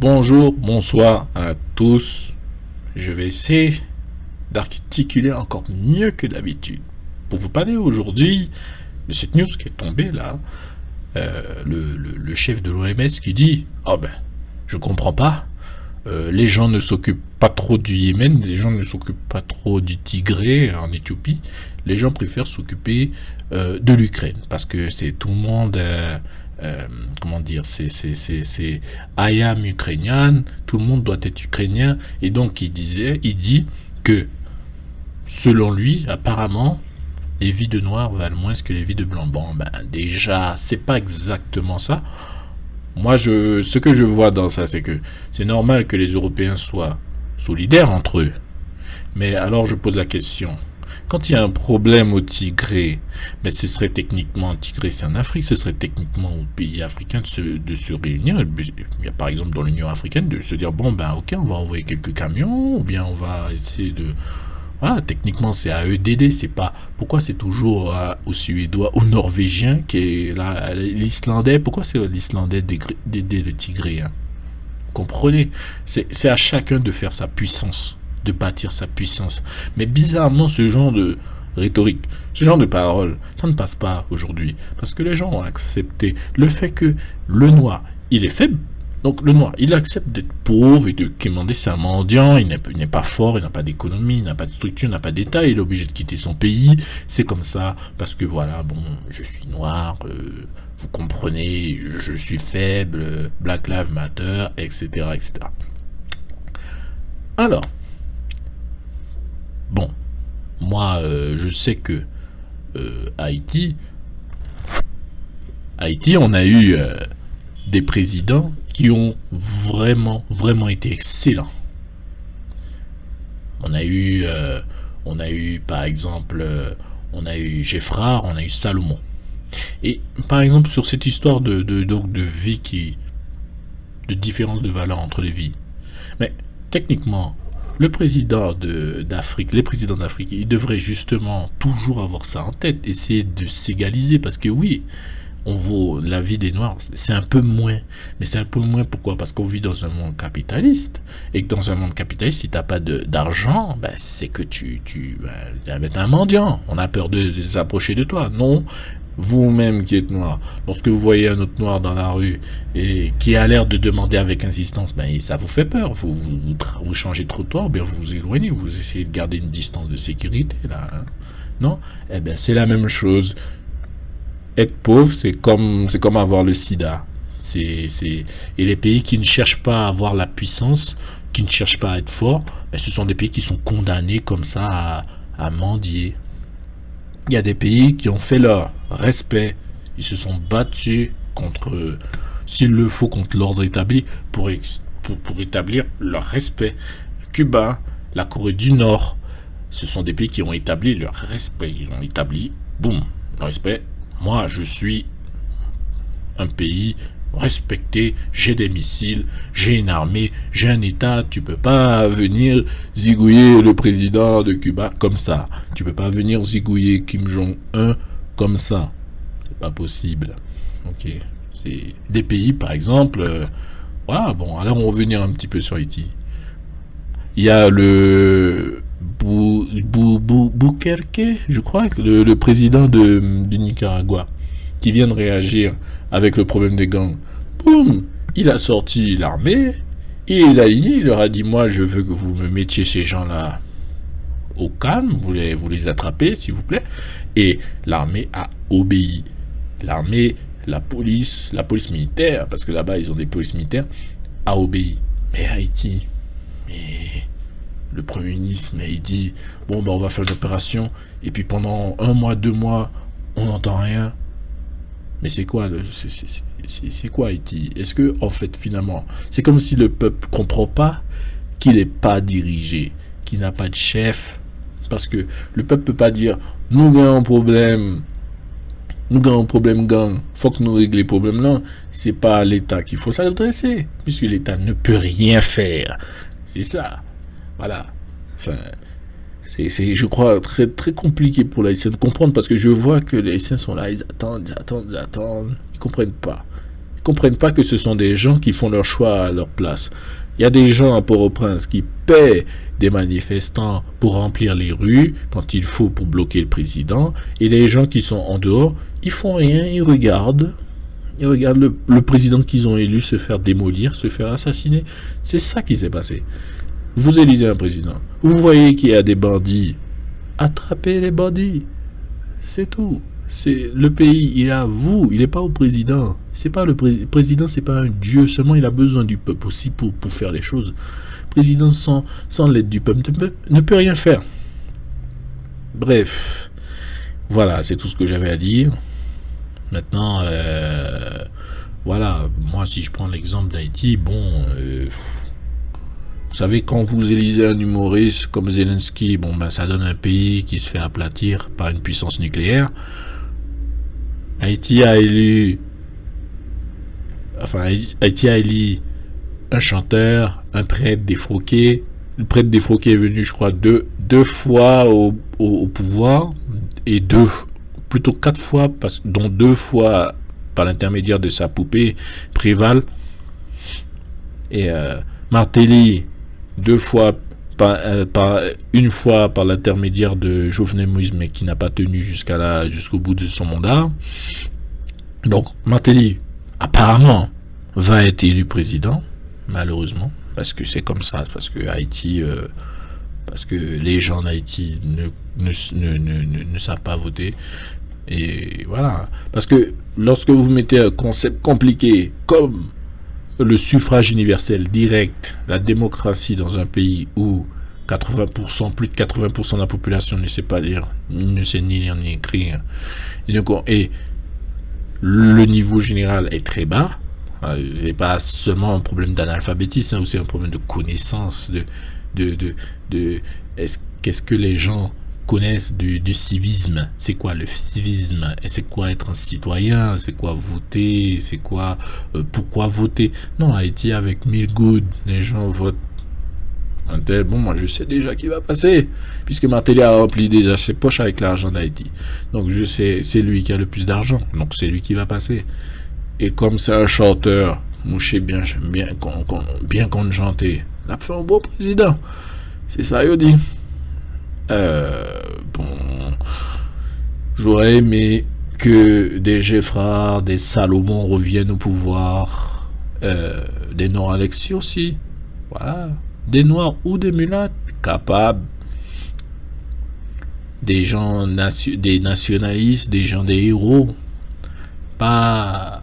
Bonjour, bonsoir à tous. Je vais essayer d'articuler encore mieux que d'habitude pour vous parler aujourd'hui de cette news qui est tombée là. Le chef de l'OMS qui dit « Ah ben, je comprends pas, les gens ne s'occupent pas trop du Yémen, les gens ne s'occupent pas trop du Tigré en Éthiopie, les gens préfèrent s'occuper de l'Ukraine parce que c'est tout le monde... comment dire, c'est I am ukrainian, tout le monde doit être ukrainien, et donc il dit que selon lui, apparemment, les vies de noirs valent moins que les vies de blancs. Bon, ben déjà, c'est pas exactement ça. Moi, ce que je vois dans ça, c'est que c'est normal que les Européens soient solidaires entre eux. Mais alors, je pose la question. Quand il y a un problème au Tigré, mais ce serait techniquement, Tigré c'est en Afrique, ce serait techniquement aux pays africains de se réunir. Il y a par exemple dans l'Union africaine de se dire, bon ben ok, on va envoyer quelques camions, ou bien on va essayer de... Voilà, techniquement c'est à eux d'aider, c'est pas... Pourquoi c'est toujours aux Suédois, aux Norvégiens, qui est là, l'Islandais, pourquoi c'est l'Islandais d'aider le Tigré, hein? Vous comprenez? C'est à chacun de faire sa puissance, de bâtir sa puissance. Mais bizarrement, ce genre de rhétorique, ce genre de parole, ça ne passe pas aujourd'hui. Parce que les gens ont accepté le fait que le noir, il est faible. Donc le noir, il accepte d'être pauvre et de quémander, c'est un mendiant, il n'est pas fort, il n'a pas d'économie, il n'a pas de structure, il n'a pas d'état, il est obligé de quitter son pays. C'est comme ça, parce que voilà, bon, je suis noir, vous comprenez, je suis faible, Black Lives Matter, etc., etc. Alors, bon, moi, je sais que Haïti, on a eu des présidents qui ont vraiment, vraiment été excellents. On a eu, par exemple, on a eu Geffrard, on a eu Salomon. Et par exemple, sur cette histoire de vie de différence de valeur entre les vies, mais techniquement, les présidents d'Afrique, ils devraient justement toujours avoir ça en tête, essayer de s'égaliser, parce que oui, on vaut la vie des Noirs, c'est un peu moins. Mais c'est un peu moins pourquoi? Parce qu'on vit dans un monde capitaliste, et que dans un monde capitaliste, si t'as pas d'argent, ben, c'est que tu es un mendiant. On a peur de s'approcher de toi. Non, vous-même qui êtes noir, lorsque vous voyez un autre noir dans la rue et qui a l'air de demander avec insistance, ben ça vous fait peur. Vous changez de trottoir, bien vous vous éloignez, vous essayez de garder une distance de sécurité là. Hein. Non? Eh ben c'est la même chose. Être pauvre, c'est comme avoir le sida. Et les pays qui ne cherchent pas à avoir la puissance, qui ne cherchent pas à être forts, ben ce sont des pays qui sont condamnés comme ça à mendier. Il y a des pays qui ont fait leur respect. Ils se sont battus contre, s'il le faut, contre l'ordre établi pour établir leur respect. Cuba, la Corée du Nord, ce sont des pays qui ont établi leur respect. Ils ont établi, boum, leur respect. Moi, je suis un pays respecté, j'ai des missiles, j'ai une armée, j'ai un état, tu peux pas venir zigouiller le président de Cuba comme ça. Tu peux pas venir zigouiller Kim Jong-un comme ça. C'est pas possible. Ok. C'est des pays, par exemple, voilà, bon, alors on va revenir un petit peu sur Haïti. Il y a le Bukele, je crois, le président du Nicaragua, qui vient de réagir avec le problème des gangs. Boum, il a sorti l'armée, il les a alignés, il leur a dit, moi je veux que vous me mettiez ces gens-là au calme, vous les attrapez s'il vous plaît, et l'armée a obéi. L'armée, la police militaire, parce que là-bas ils ont des polices militaires, a obéi. Mais Haïti, le Premier ministre, mais il dit, bon ben on va faire une opération, et puis pendant 1 mois, 2 mois, on n'entend rien. Mais c'est quoi c'est quoi Haïti? Est-ce que, en fait, finalement, c'est comme si le peuple ne comprend pas qu'il n'est pas dirigé, qu'il n'a pas de chef? Parce que le peuple ne peut pas dire, nous avons un problème gang, faut que nous régler les problèmes là. C'est pas à l'État qu'il faut s'adresser, puisque l'État ne peut rien faire. C'est ça. Voilà. Enfin, c'est, je crois, très, très compliqué pour les Haïtiens de comprendre, parce que je vois que les Haïtiens sont là, ils attendent, ils comprennent pas. comprennent pas que ce sont des gens qui font leur choix à leur place. Il y a des gens à Port-au-Prince qui paient des manifestants pour remplir les rues quand il faut pour bloquer le président. Et les gens qui sont en dehors, ils font rien, ils regardent. Ils regardent le président qu'ils ont élu se faire démolir, se faire assassiner. C'est ça qui s'est passé. Vous élisez un président. Vous voyez qu'il y a des bandits. Attrapez les bandits. C'est tout. C'est le pays, il est à vous, il n'est pas au président. C'est pas le président, c'est pas un dieu, seulement il a besoin du peuple aussi pour faire les choses. Le président sans l'aide du peuple ne peut rien faire. Bref, voilà, c'est tout ce que j'avais à dire. Maintenant, voilà, moi si je prends l'exemple d'Haïti, bon, vous savez, quand vous élisez un humoriste comme Zelensky, bon ben ça donne un pays qui se fait aplatir par une puissance nucléaire. Haïti a élu un chanteur, un prêtre défroqué. Le prêtre défroqué est venu, je crois, deux fois au pouvoir, et plutôt 4 fois, dont 2 fois par l'intermédiaire de sa poupée Préval. Et Martelly, 2 fois, une fois par l'intermédiaire de Jovenel Moïse, mais qui n'a pas tenu jusqu'au bout de son mandat. Donc Martelly, apparemment, va être élu président, malheureusement, parce que c'est comme ça, parce que Haïti, parce que les gens d'Haïti ne savent pas voter. Et voilà, parce que lorsque vous mettez un concept compliqué comme le suffrage universel direct, la démocratie dans un pays où 80%, plus de 80% de la population ne sait pas lire, ne sait ni lire ni écrire, et le niveau général est très bas. C'est pas seulement un problème d'analphabétisme, c'est aussi un problème de connaissance, qu'est-ce que les gens connaissent du civisme, c'est quoi le civisme, et c'est quoi être un citoyen, c'est quoi voter, c'est quoi, pourquoi voter. Non, Haïti, avec 1000 good, les gens votent un tel, bon, moi je sais déjà qui va passer, puisque Martelly a rempli déjà ses poches avec l'argent d'Haïti, donc je sais, c'est lui qui a le plus d'argent, donc c'est lui qui va passer. Et comme c'est un chanteur, mouché bien chanté, il a fait un beau président, c'est ça il dit. Bon, j'aurais aimé que des Geffrard, des Salomon reviennent au pouvoir, des Noirs-Alexis aussi, voilà, des Noirs ou des mulattes capables, des gens, des nationalistes, des gens, des héros, pas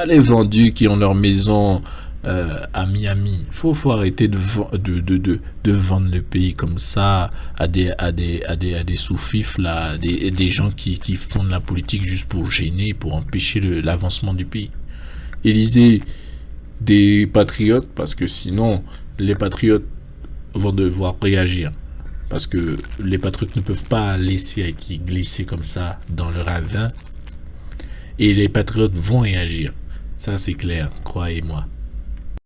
les vendus qui ont leur maison à Miami. Faut arrêter de vendre le pays comme ça à des sous-fifs là, des gens qui font de la politique juste pour gêner, pour empêcher l'avancement du pays. Élisez des patriotes, parce que sinon les patriotes vont devoir réagir, parce que les patriotes ne peuvent pas laisser Haïti glisser comme ça dans le ravin, et les patriotes vont réagir. Ça c'est clair, croyez-moi.